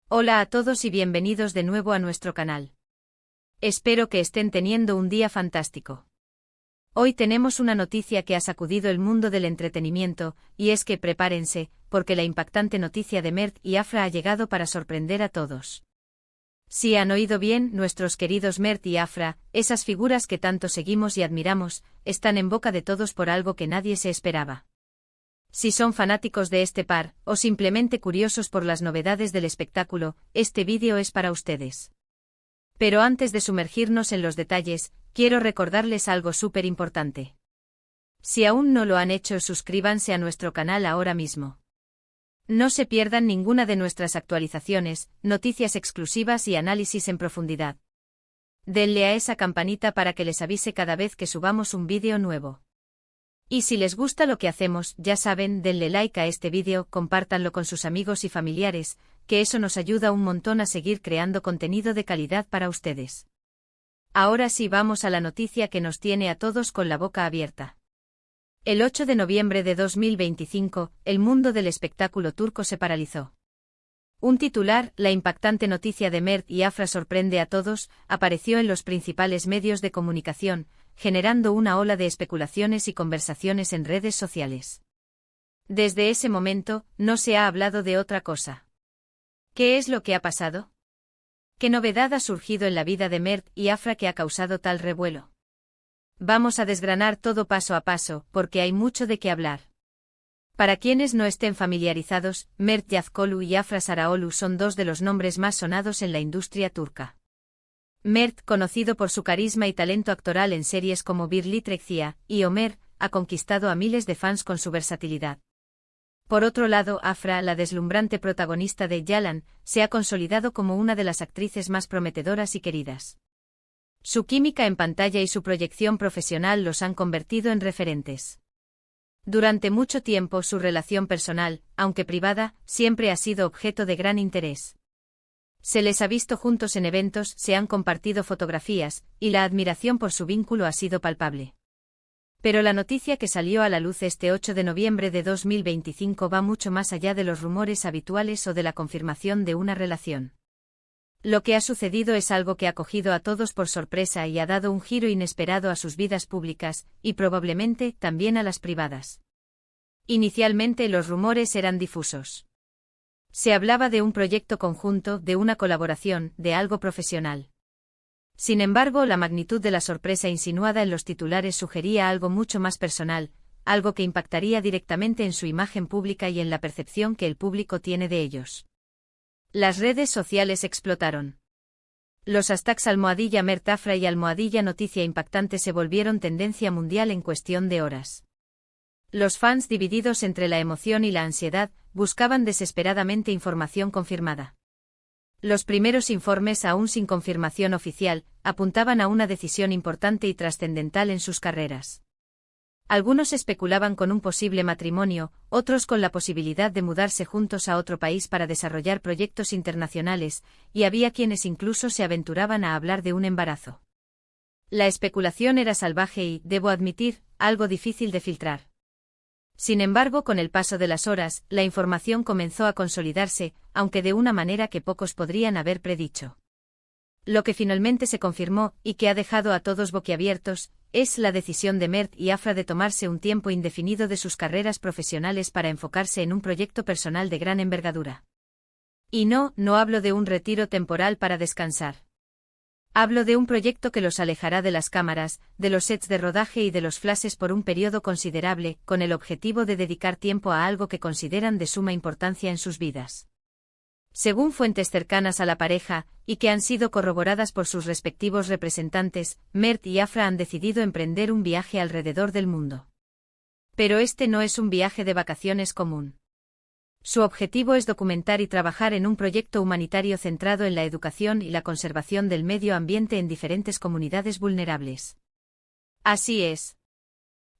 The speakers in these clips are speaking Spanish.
Hola a todos y bienvenidos de nuevo a nuestro canal. Espero que estén teniendo un día fantástico. Hoy tenemos una noticia que ha sacudido el mundo del entretenimiento, y es que prepárense, porque la impactante noticia de Mert y Afra ha llegado para sorprender a todos. Si han oído bien, nuestros queridos Mert y Afra, esas figuras que tanto seguimos y admiramos, están en boca de todos por algo que nadie se esperaba. Si son fanáticos de este par, o simplemente curiosos por las novedades del espectáculo, este vídeo es para ustedes. Pero antes de sumergirnos en los detalles, quiero recordarles algo súper importante. Si aún no lo han hecho, suscríbanse a nuestro canal ahora mismo. No se pierdan ninguna de nuestras actualizaciones, noticias exclusivas y análisis en profundidad. Denle a esa campanita para que les avise cada vez que subamos un vídeo nuevo. Y si les gusta lo que hacemos, ya saben, denle like a este vídeo, compártanlo con sus amigos y familiares, que eso nos ayuda un montón a seguir creando contenido de calidad para ustedes. Ahora sí, vamos a la noticia que nos tiene a todos con la boca abierta. El 8 de noviembre de 2025, el mundo del espectáculo turco se paralizó. Un titular, la impactante noticia de Mert y Afra sorprende a todos, apareció en los principales medios de comunicación, generando una ola de especulaciones y conversaciones en redes sociales. Desde ese momento, no se ha hablado de otra cosa. ¿Qué es lo que ha pasado? ¿Qué novedad ha surgido en la vida de Mert y Afra que ha causado tal revuelo? Vamos a desgranar todo paso a paso, porque hay mucho de qué hablar. Para quienes no estén familiarizados, Mert Yazıcıoğlu y Afra Saraoğlu son dos de los nombres más sonados en la industria turca. Mert, conocido por su carisma y talento actoral en series como Birlikte y Ömer, ha conquistado a miles de fans con su versatilidad. Por otro lado, Afra, la deslumbrante protagonista de Yalan, se ha consolidado como una de las actrices más prometedoras y queridas. Su química en pantalla y su proyección profesional los han convertido en referentes. Durante mucho tiempo su relación personal, aunque privada, siempre ha sido objeto de gran interés. Se les ha visto juntos en eventos, se han compartido fotografías, y la admiración por su vínculo ha sido palpable. Pero la noticia que salió a la luz este 8 de noviembre de 2025 va mucho más allá de los rumores habituales o de la confirmación de una relación. Lo que ha sucedido es algo que ha cogido a todos por sorpresa y ha dado un giro inesperado a sus vidas públicas, y probablemente también a las privadas. Inicialmente los rumores eran difusos. Se hablaba de un proyecto conjunto, de una colaboración, de algo profesional. Sin embargo, la magnitud de la sorpresa insinuada en los titulares sugería algo mucho más personal, algo que impactaría directamente en su imagen pública y en la percepción que el público tiene de ellos. Las redes sociales explotaron. Los hashtags #MertAfra y #noticia impactante se volvieron tendencia mundial en cuestión de horas. Los fans, divididos entre la emoción y la ansiedad, buscaban desesperadamente información confirmada. Los primeros informes, aún sin confirmación oficial, apuntaban a una decisión importante y trascendental en sus carreras. Algunos especulaban con un posible matrimonio, otros con la posibilidad de mudarse juntos a otro país para desarrollar proyectos internacionales, y había quienes incluso se aventuraban a hablar de un embarazo. La especulación era salvaje y, debo admitir, algo difícil de filtrar. Sin embargo, con el paso de las horas, la información comenzó a consolidarse, aunque de una manera que pocos podrían haber predicho. Lo que finalmente se confirmó, y que ha dejado a todos boquiabiertos, es la decisión de Mert y Afra de tomarse un tiempo indefinido de sus carreras profesionales para enfocarse en un proyecto personal de gran envergadura. Y no hablo de un retiro temporal para descansar. Hablo de un proyecto que los alejará de las cámaras, de los sets de rodaje y de los flashes por un periodo considerable, con el objetivo de dedicar tiempo a algo que consideran de suma importancia en sus vidas. Según fuentes cercanas a la pareja, y que han sido corroboradas por sus respectivos representantes, Mert y Afra han decidido emprender un viaje alrededor del mundo. Pero este no es un viaje de vacaciones común. Su objetivo es documentar y trabajar en un proyecto humanitario centrado en la educación y la conservación del medio ambiente en diferentes comunidades vulnerables. Así es.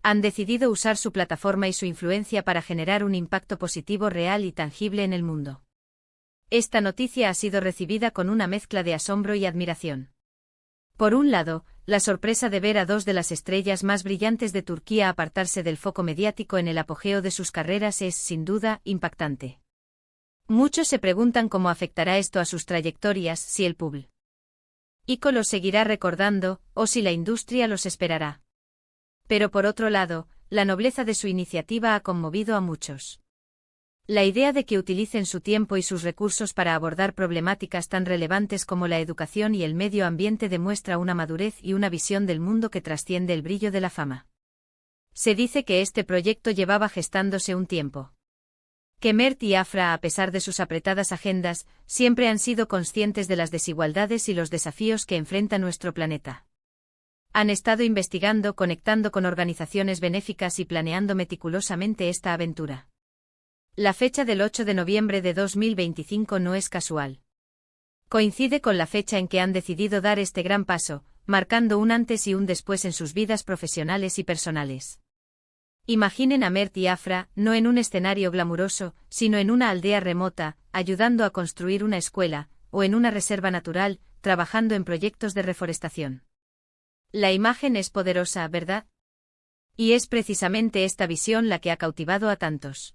Han decidido usar su plataforma y su influencia para generar un impacto positivo real y tangible en el mundo. Esta noticia ha sido recibida con una mezcla de asombro y admiración. Por un lado, la sorpresa de ver a dos de las estrellas más brillantes de Turquía apartarse del foco mediático en el apogeo de sus carreras es, sin duda, impactante. Muchos se preguntan cómo afectará esto a sus trayectorias, si el público los seguirá recordando, o si la industria los esperará. Pero por otro lado, la nobleza de su iniciativa ha conmovido a muchos. La idea de que utilicen su tiempo y sus recursos para abordar problemáticas tan relevantes como la educación y el medio ambiente demuestra una madurez y una visión del mundo que trasciende el brillo de la fama. Se dice que este proyecto llevaba gestándose un tiempo. Que Mert y Afra, a pesar de sus apretadas agendas, siempre han sido conscientes de las desigualdades y los desafíos que enfrenta nuestro planeta. Han estado investigando, conectando con organizaciones benéficas y planeando meticulosamente esta aventura. La fecha del 8 de noviembre de 2025 no es casual. Coincide con la fecha en que han decidido dar este gran paso, marcando un antes y un después en sus vidas profesionales y personales. Imaginen a Mert y Afra, no en un escenario glamuroso, sino en una aldea remota, ayudando a construir una escuela, o en una reserva natural, trabajando en proyectos de reforestación. La imagen es poderosa, ¿verdad? Y es precisamente esta visión la que ha cautivado a tantos.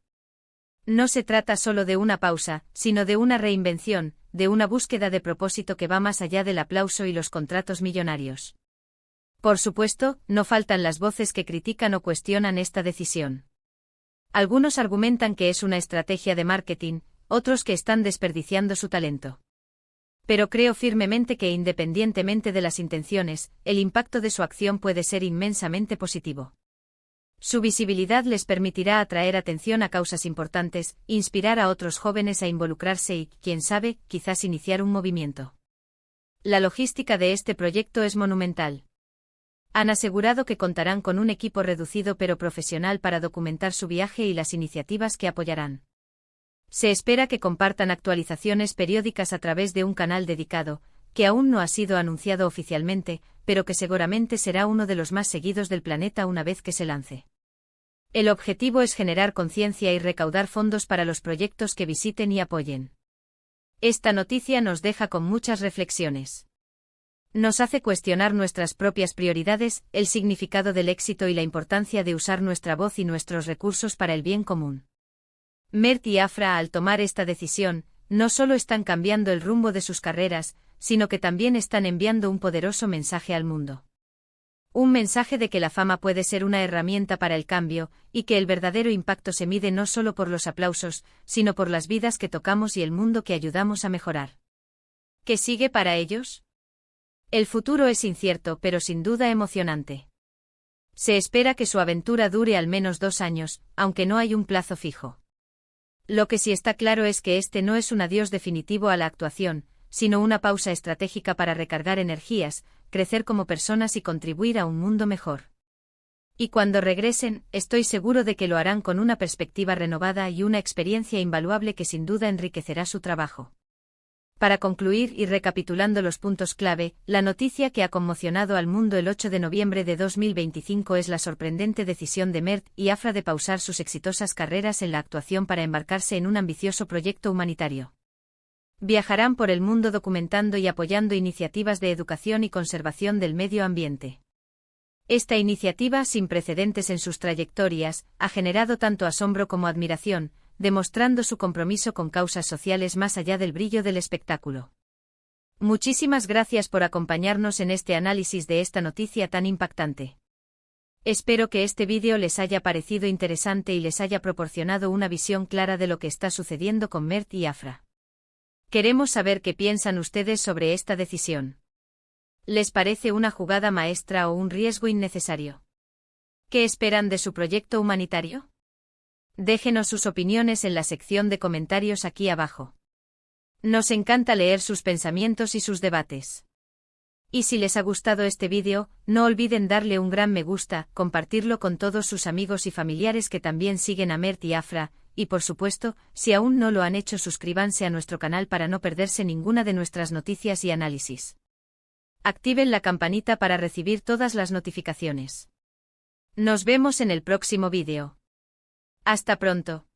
No se trata solo de una pausa, sino de una reinvención, de una búsqueda de propósito que va más allá del aplauso y los contratos millonarios. Por supuesto, no faltan las voces que critican o cuestionan esta decisión. Algunos argumentan que es una estrategia de marketing, otros que están desperdiciando su talento. Pero creo firmemente que independientemente de las intenciones, el impacto de su acción puede ser inmensamente positivo. Su visibilidad les permitirá atraer atención a causas importantes, inspirar a otros jóvenes a involucrarse y, quién sabe, quizás iniciar un movimiento. La logística de este proyecto es monumental. Han asegurado que contarán con un equipo reducido pero profesional para documentar su viaje y las iniciativas que apoyarán. Se espera que compartan actualizaciones periódicas a través de un canal dedicado, que aún no ha sido anunciado oficialmente, pero que seguramente será uno de los más seguidos del planeta una vez que se lance. El objetivo es generar conciencia y recaudar fondos para los proyectos que visiten y apoyen. Esta noticia nos deja con muchas reflexiones. Nos hace cuestionar nuestras propias prioridades, el significado del éxito y la importancia de usar nuestra voz y nuestros recursos para el bien común. Mert y Afra, al tomar esta decisión, no solo están cambiando el rumbo de sus carreras, sino que también están enviando un poderoso mensaje al mundo. Un mensaje de que la fama puede ser una herramienta para el cambio, y que el verdadero impacto se mide no solo por los aplausos, sino por las vidas que tocamos y el mundo que ayudamos a mejorar. ¿Qué sigue para ellos? El futuro es incierto pero sin duda emocionante. Se espera que su aventura dure al menos 2 años, aunque no hay un plazo fijo. Lo que sí está claro es que este no es un adiós definitivo a la actuación, sino una pausa estratégica para recargar energías, crecer como personas y contribuir a un mundo mejor. Y cuando regresen, estoy seguro de que lo harán con una perspectiva renovada y una experiencia invaluable que sin duda enriquecerá su trabajo. Para concluir y recapitulando los puntos clave, la noticia que ha conmocionado al mundo el 8 de noviembre de 2025 es la sorprendente decisión de Mert y Afra de pausar sus exitosas carreras en la actuación para embarcarse en un ambicioso proyecto humanitario. Viajarán por el mundo documentando y apoyando iniciativas de educación y conservación del medio ambiente. Esta iniciativa, sin precedentes en sus trayectorias, ha generado tanto asombro como admiración, demostrando su compromiso con causas sociales más allá del brillo del espectáculo. Muchísimas gracias por acompañarnos en este análisis de esta noticia tan impactante. Espero que este vídeo les haya parecido interesante y les haya proporcionado una visión clara de lo que está sucediendo con Mert y Afra. Queremos saber qué piensan ustedes sobre esta decisión. ¿Les parece una jugada maestra o un riesgo innecesario? ¿Qué esperan de su proyecto humanitario? Déjenos sus opiniones en la sección de comentarios aquí abajo. Nos encanta leer sus pensamientos y sus debates. Y si les ha gustado este vídeo, no olviden darle un gran me gusta, compartirlo con todos sus amigos y familiares que también siguen a Mert y Afra, y por supuesto, si aún no lo han hecho, suscríbanse a nuestro canal para no perderse ninguna de nuestras noticias y análisis. Activen la campanita para recibir todas las notificaciones. Nos vemos en el próximo vídeo. Hasta pronto.